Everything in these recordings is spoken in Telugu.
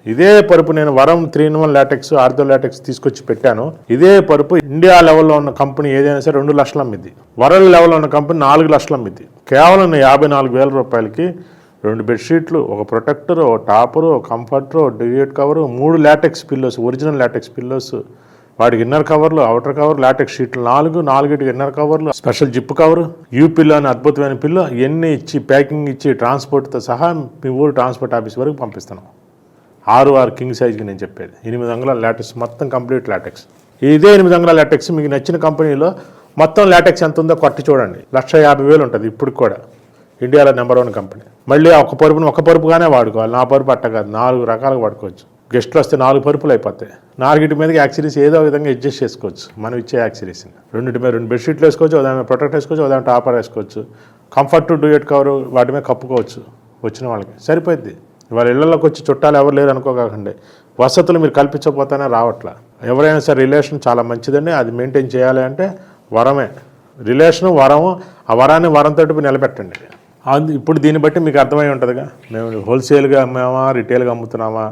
ఇదే పరుపు నేను వరం 3-in-1 లాటెక్స్ ఆర్థో లాటెక్స్ తీసుకొచ్చి పెట్టాను. ఇదే పరుపు ఇండియా లెవెల్లో ఉన్న కంపెనీ ఏదైనా సరే 2 లక్షలు అమ్మిద్ది. వరల్డ్ లెవెల్లో ఉన్న కంపెనీ 4 లక్షలు అమ్మిద్ది. కేవలం 54,000 రూపాయలకి 2 బెడ్షీట్లు, ఒక ప్రొటెక్టర్, ఒక టాపరు, ఒక కంఫర్టర్, ఒక duet cover, 3 LaTeX pillows, original LaTeX pillows, వాటికి ఇన్నర్ కవర్లు, అవుటర్ కవర్, లాటెక్స్ షీట్లు 4 ఇన్నర్ కవర్లు, special zip cover, you pillow అని అద్భుతమైన పిల్లో ఇవన్నీ ఇచ్చి ప్యాకింగ్ ఇచ్చి ట్రాన్స్పోర్ట్తో సహా మీ ఊరు ట్రాన్స్పోర్ట్ ఆఫీస్ వరకు పంపిస్తున్నాం. 6 కింగ్ సైజ్కి నేను చెప్పేది. 8 అంగుళాల లాటెక్స్, మొత్తం కంప్లీట్ లాటెక్స్. ఇదే 8 అంగుళాల లాటెక్స్ మీకు నచ్చిన కంపెనీలో మొత్తం లాటెక్స్ ఎంత ఉందో కొట్టి చూడండి. 1,50,000 ఉంటుంది ఇప్పుడు కూడా. ఇండియాలో నెంబర్ 1 కంపెనీ. మళ్ళీ ఒక పరుపుగానే వాడుకోవాలి. నా పరుపు అట్ట కాదు, 4 రకాలుగా వాడుకోవచ్చు. గెస్ట్లు వస్తే 4 పరుపులు అయిపోతాయి. 4 మీదకి యాక్సరీస్ ఏదో విధంగా అడ్జస్ట్ చేసుకోవచ్చు. మనం ఇచ్చే యాక్సరీస్ని 2 మీద 2 బెడ్షీట్లు వేసుకోవచ్చు, ఉదాహరణ ప్రొటెక్ట్ వేసుకోవచ్చు, ఉదాహరణ టాపర్ వేసుకోవచ్చు, కంఫర్ట్ డ్యూయట్ కవర్ వాటి మీద కప్పుకోవచ్చు. వచ్చిన వాళ్ళకి సరిపోద్ది. వాళ్ళ ఇళ్లలోకి వచ్చి చుట్టాలు ఎవరు లేరు అనుకోకండి. వసతులు మీరు కల్పించకపోతేనే రావట్లా. ఎవరైనా సరే రిలేషన్ చాలా మంచిదండి. అది మెయింటైన్ చేయాలి అంటే వరమే. రిలేషను వరము, ఆ వరాన్ని వరంతో నిలబెట్టండి. ఇప్పుడు దీన్ని బట్టి మీకు అర్థమై ఉంటుందిగా, మేము హోల్సేల్గా అమ్మామా రిటైల్గా అమ్ముతున్నామా.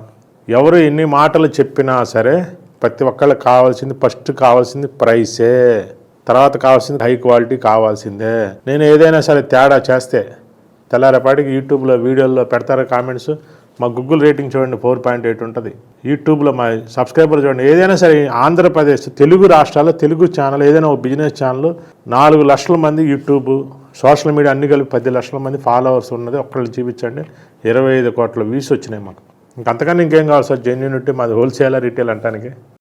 ఎవరు ఎన్ని మాటలు చెప్పినా సరే ప్రతి ఒక్కళ్ళకి ఫస్ట్ కావాల్సింది ప్రైసే, తర్వాత కావాల్సింది హై క్వాలిటీ కావాల్సిందే. నేను ఏదైనా సరే తేడా చేస్తే తెల్లారేపాటికి యూట్యూబ్లో వీడియోల్లో పెడతారు కామెంట్స్. మా గూగుల్ రేటింగ్ చూడండి 4.8 ఉంటుంది. యూట్యూబ్లో మా సబ్స్క్రైబర్లు చూడండి. ఏదైనా సరే ఆంధ్రప్రదేశ్ తెలుగు రాష్ట్రాల్లో తెలుగు ఛానల్ ఏదైనా ఒక బిజినెస్ ఛానల్ 4 లక్షల మంది యూట్యూబ్ సోషల్ మీడియా అన్ని కలిపి 10 లక్షల మంది ఫాలోవర్స్ ఉన్నది ఒక్కళ్ళు చూపించండి. 25 కోట్ల వ్యూస్ వచ్చినాయి మాకు. ఇంకంతకన్నా ఇంకేం కావాలి సార్? జెన్యూనిటీ మాది హోల్సేల్ రిటైల్ అంటానికి.